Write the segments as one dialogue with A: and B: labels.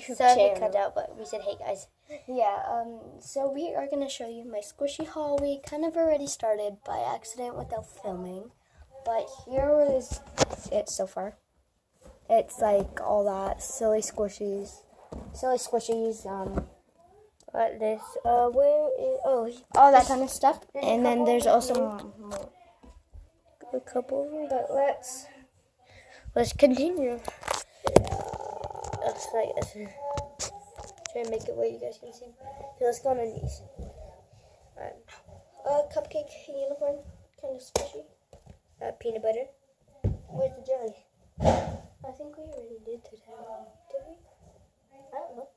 A: Sorry we cut out, but we said hey guys.
B: Yeah, so we are going to show you my squishy haul. We kind of already started by accident without filming, but here is it so far. It's like all that silly squishies,
A: What this? Where is?
B: all that kind of stuff. And then there's also more.
A: A couple.
B: But
A: Let's continue. Let's try and make it where you guys can see. So let's go on our knees.
B: Cupcake unicorn, kind of squishy.
A: Peanut butter.
B: Where's the jelly?
A: I think we already did today. Did we?
B: I don't know.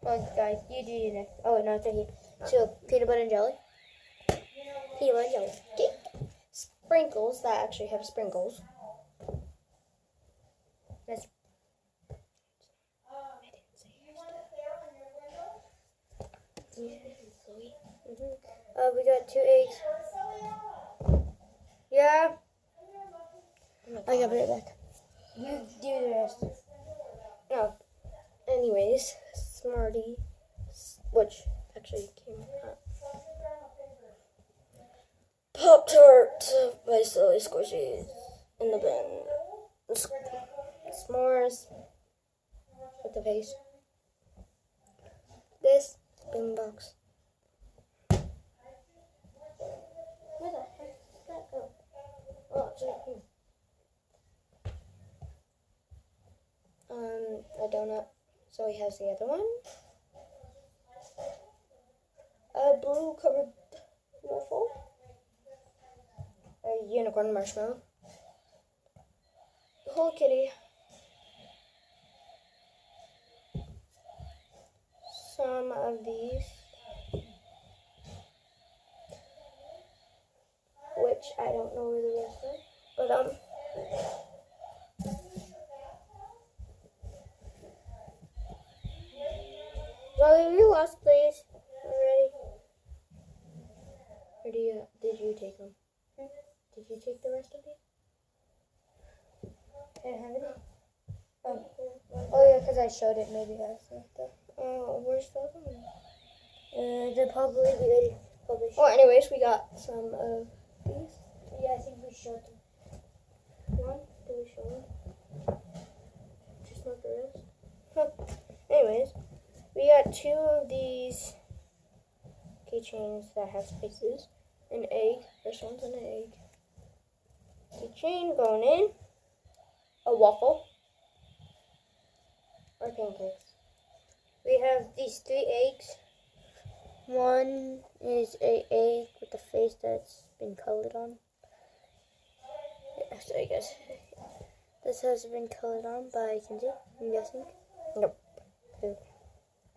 A: Oh, guys, you do your next. Oh, no, it's right here. So, peanut butter and jelly. Peanut butter and jelly.
B: Okay. Sprinkles that actually have sprinkles.
A: That's. We got 2 eggs. Yeah.
B: I got it back.
A: You do the rest.
B: No. Anyways, Smarty, which actually came out. Pop-Tart by Silly Squishies in the bin. S'mores with the face. This bin box. Where the heck did that go? Oh, it's right here. A donut. So he has the other one. A blue covered waffle. A unicorn marshmallow. Hello Kitty. Some of these. Which I don't know where the rest are. But Zoe, you lost these already? Or did you take them? Did you take the rest of these? I don't have any. Oh yeah, because I showed it maybe last night. Where's the other one?
A: They're probably good.
B: Oh, anyways, we got some of these.
A: Yeah, I think we showed them.
B: One? Did we show them? Just not the rest? Huh. Anyways, we got 2 of these keychains that have spaces. An egg. First one's an egg. Keychain going in. A waffle. Or pancakes.
A: We have these 3 eggs. One is an egg with a face that's been colored on. Yeah, sorry guys. This has been colored on by Kinsey, I'm guessing.
B: Nope.
A: Who?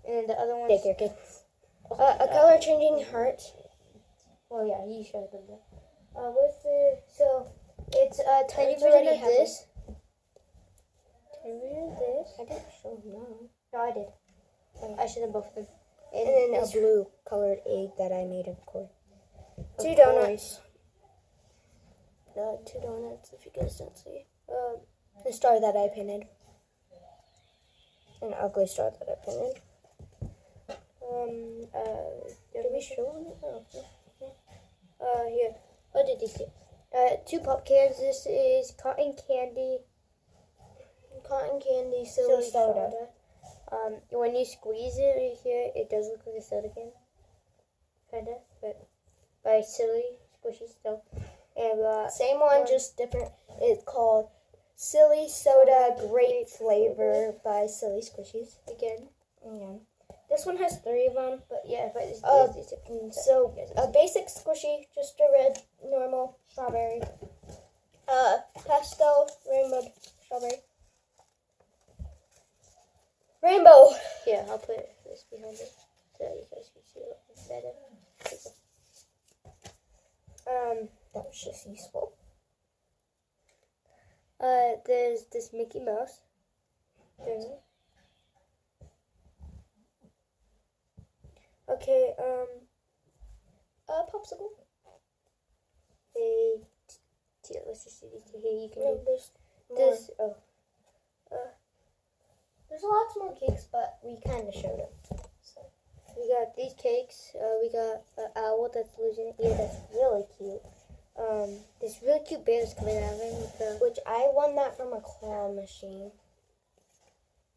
A: And the other one
B: Take your kids. A color changing heart.
A: Well, yeah, you showed them that.
B: So it's a tiny
A: It's
B: version
A: already
B: of
A: have
B: this.
A: Tiny version of this.
B: I didn't show them that.
A: No, I did. I showed them both of them.
B: And then a blue colored egg that I made of course. 2
A: Of
B: donuts. 2 donuts, if you guys don't see. The star that I painted. An ugly star that I painted. Did we show them? Oh,
A: Here. What did these do? 2 pop cans. This is cotton candy.
B: Silly soda.
A: When you squeeze it right here, it does look like a soda can. Kinda, but by Silly Squishy still. And
B: Same one, just different. It's called Silly Soda Grape Flavor by Silly Squishies.
A: again.
B: Yeah. This one has 3 of them.
A: But yeah, but it's
B: So a basic squishy, just a red, normal strawberry. Pastel, rainbow, strawberry. Rainbow!
A: Here, I'll put this behind it so you guys can see it better.
B: That was just useful.
A: There's this Mickey Mouse.
B: Okay, popsicle.
A: Let's just see these 2 here. You can
B: No,
A: do
B: there's more.
A: this. Oh,
B: There's lots more cakes, but we we kind of showed them. So.
A: We got these cakes. We got an owl that's losing it. Yeah, that's really cute. This really cute bear is coming out of it.
B: Which I won that from a claw machine.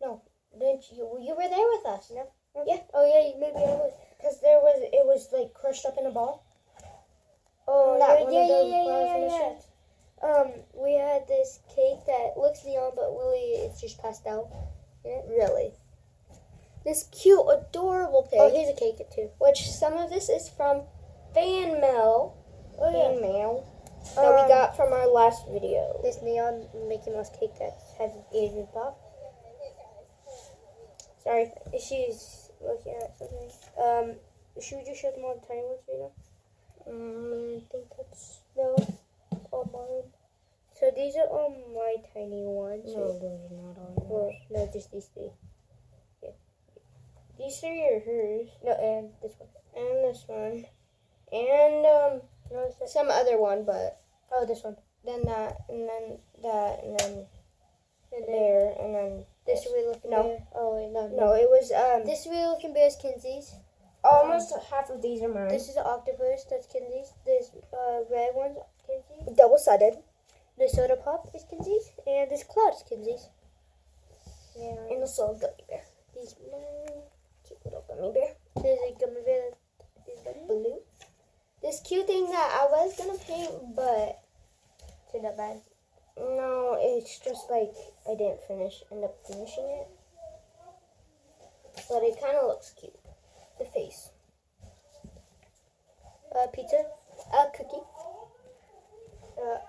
B: No, didn't you? You were there with us.
A: No?
B: Yeah.
A: Oh yeah, maybe I was.
B: Because it was like crushed up in a ball.
A: Oh
B: that
A: yeah. We had this cake that looks neon, but really it's just passed out.
B: Yeah. Really. This cute, adorable pig.
A: Oh, here's a cake too.
B: Which some of this is from fan mail.
A: Oh yeah.
B: Fan mail that we got from our last video.
A: This neon Mickey Mouse cake that has his ears ripped off.
B: Sorry.
A: She's looking at something. Should we just show them all the tiny ones right now?
B: I think that's
A: all mine. So these are all my tiny ones.
B: no, those are not all
A: Well,
B: yours.
A: no, just these three.
B: These three are hers,
A: No, and this one.
B: and this one, and
A: No, it's
B: some other one, but
A: oh, this one.
B: then that, and then that, and then
A: And then
B: there, and then
A: this weird looking
B: No.
A: bear. Oh wait, no.
B: no, it was
A: This weird looking bear is Kinsey's.
B: almost half of these are mine.
A: This is an octopus. That's Kinsey's. This red one's Kinsey's.
B: Double-sided.
A: The soda pop is Kinsey's, and this cloud is Kinsey's. Yeah.
B: And the soul gummy bear.
A: These
B: Cute little gummy bear.
A: there's a gummy bear that is
B: Blue. This cute thing that I was gonna paint, but
A: turned out bad.
B: no, it's just like I didn't end up finishing it. But it kind of looks cute. The face.
A: Pizza,
B: A cookie.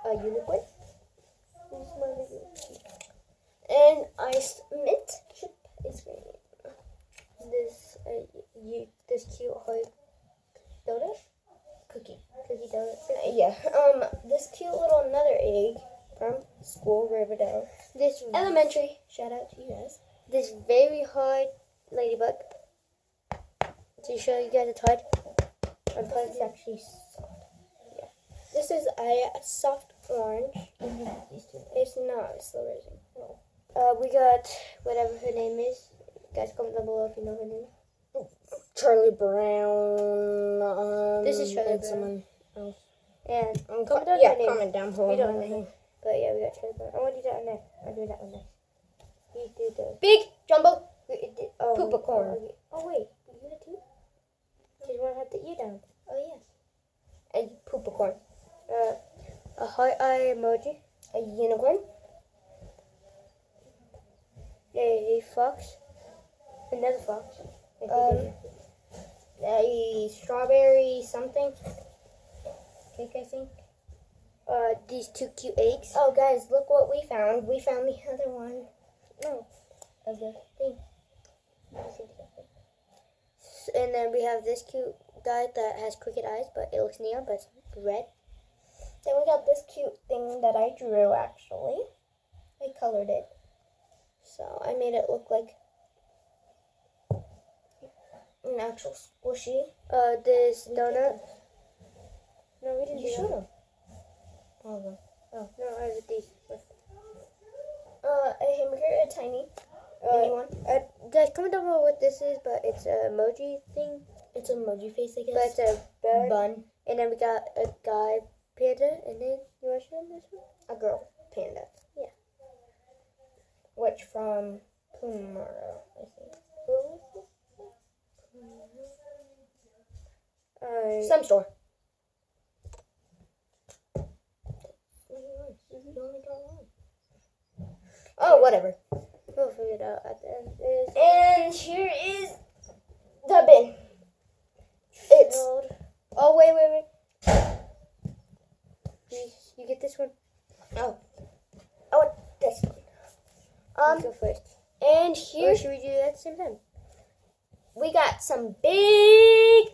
A: a unicorn.
B: And iced mint chip ice cream.
A: This this cute heart donut,
B: Cookie.
A: cookie donut.
B: Yeah. This cute little another egg from school, Riverdale.
A: This
B: Elementary. Shout out to you guys.
A: this very hard ladybug. To show you guys it's hard.
B: Unplugged is actually soft. Yeah. This is a soft orange. It's not. It's the resin. No.
A: We got whatever her name is. Guys, comment down below if you know her name.
B: Charlie Brown.
A: This is Charlie
B: and
A: Brown.
B: someone else.
A: And comment down
B: yeah,
A: her name.
B: comment down below.
A: We don't
B: her
A: know.
B: name.
A: But yeah, we got Charlie Brown. I want to do that one next. I'll do that one next. You do the
B: Big jumbo
A: Poopacorn.
B: poopacorn.
A: Oh wait, you do that too? Because one had the ear down.
B: Oh yes. A poopacorn.
A: A heart eye emoji.
B: A unicorn.
A: A fox. Another fox.
B: A strawberry something cake, I think.
A: These two cute eggs.
B: Oh guys, look what we found. We found the other one.
A: No.
B: Of the thing.
A: And then we have this cute guy that has crooked eyes, but it looks neon, but it's red.
B: Then we got this cute thing that I drew actually. I colored it. So I made it look like an actual squishy.
A: This donut. No, we didn't
B: You
A: do
B: should
A: that.
B: have. All of them.
A: Oh, no, I have these.
B: A hamburger, a tiny mini one.
A: Guys, comment down below what this is, but it's an emoji thing.
B: It's an emoji face, I
A: But
B: guess.
A: it's a bird.
B: Bun.
A: And then we got a guy panda, and then you want to show them this one?
B: A girl panda.
A: Yeah.
B: Which from Pumara, I think. Some store. You only got one. Oh, whatever.
A: We'll figure it out at the end.
B: And here is the bin. It's.
A: Filled.
B: Oh, wait.
A: You get this one.
B: Oh. I want this one.
A: You go first.
B: And
A: Or
B: here
A: should we do it at the same time?
B: we got some big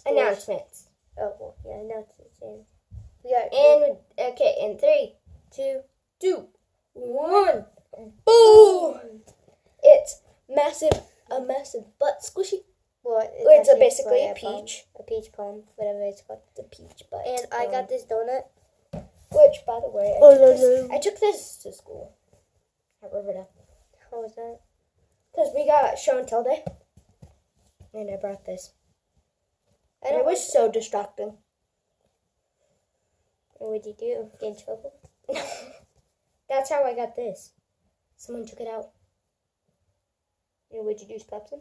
B: announcements.
A: Oh, well, yeah, now it's the same. We got
B: And okay, in 3,
A: 2,
B: 2, 1, boom! It's a massive butt squishy.
A: well,
B: It's
A: actually
B: basically a
A: palm.
B: peach.
A: A peach palm, whatever it's called.
B: The peach butt.
A: And I got this donut.
B: Which, by the way,
A: Oh, no.
B: I took this to school at Riverdale.
A: How was that?
B: Because we got show and tell day. And I brought this. And it was so distracting.
A: What did you do? Get in trouble?
B: That's how I got this. Someone took it out.
A: And what'd you do? Slap them?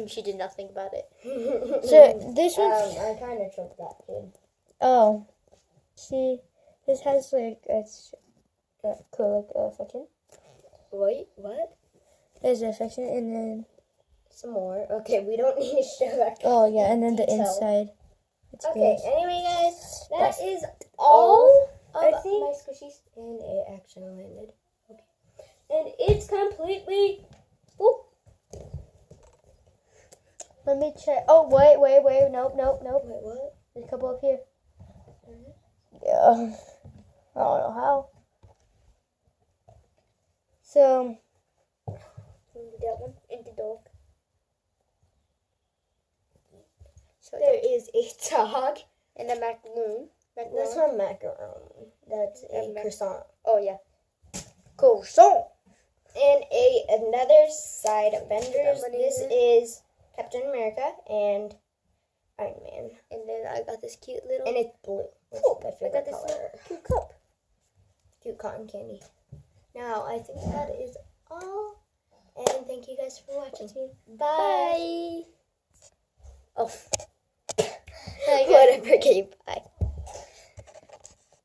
A: She did nothing about it. So this one,
B: I kind of choked that kid.
A: oh, see, this has like a acrylic section.
B: Wait, what?
A: There's a section, and then
B: Some more. Okay, we don't need to show that.
A: oh yeah, and then the
B: detail.
A: inside. It's
B: Okay,
A: this.
B: anyway, guys,
A: That's
B: that is all of
A: I think-
B: my squishies, and it actually landed. Okay, and it's completely. Ooh.
A: Let me check. Oh wait, nope.
B: Wait, what?
A: There's a couple up here. Yeah, I don't know how. So, that one in the dog. So
B: There is a dog.
A: and a macaroon.
B: That's not macaron. That's a
A: And
B: croissant.
A: Oh yeah, croissant.
B: And another side of vendors.
A: That one
B: This is Captain America and Iron Man.
A: And then I got this cute little.
B: And it's blue. It's
A: Oh,
B: my
A: I
B: favorite
A: got this
B: color.
A: little cute cup.
B: Cute cotton candy. Now, I think that is all. And thank you guys for watching. Bye.
A: Bye. Oh.
B: Whatever, okay, bye.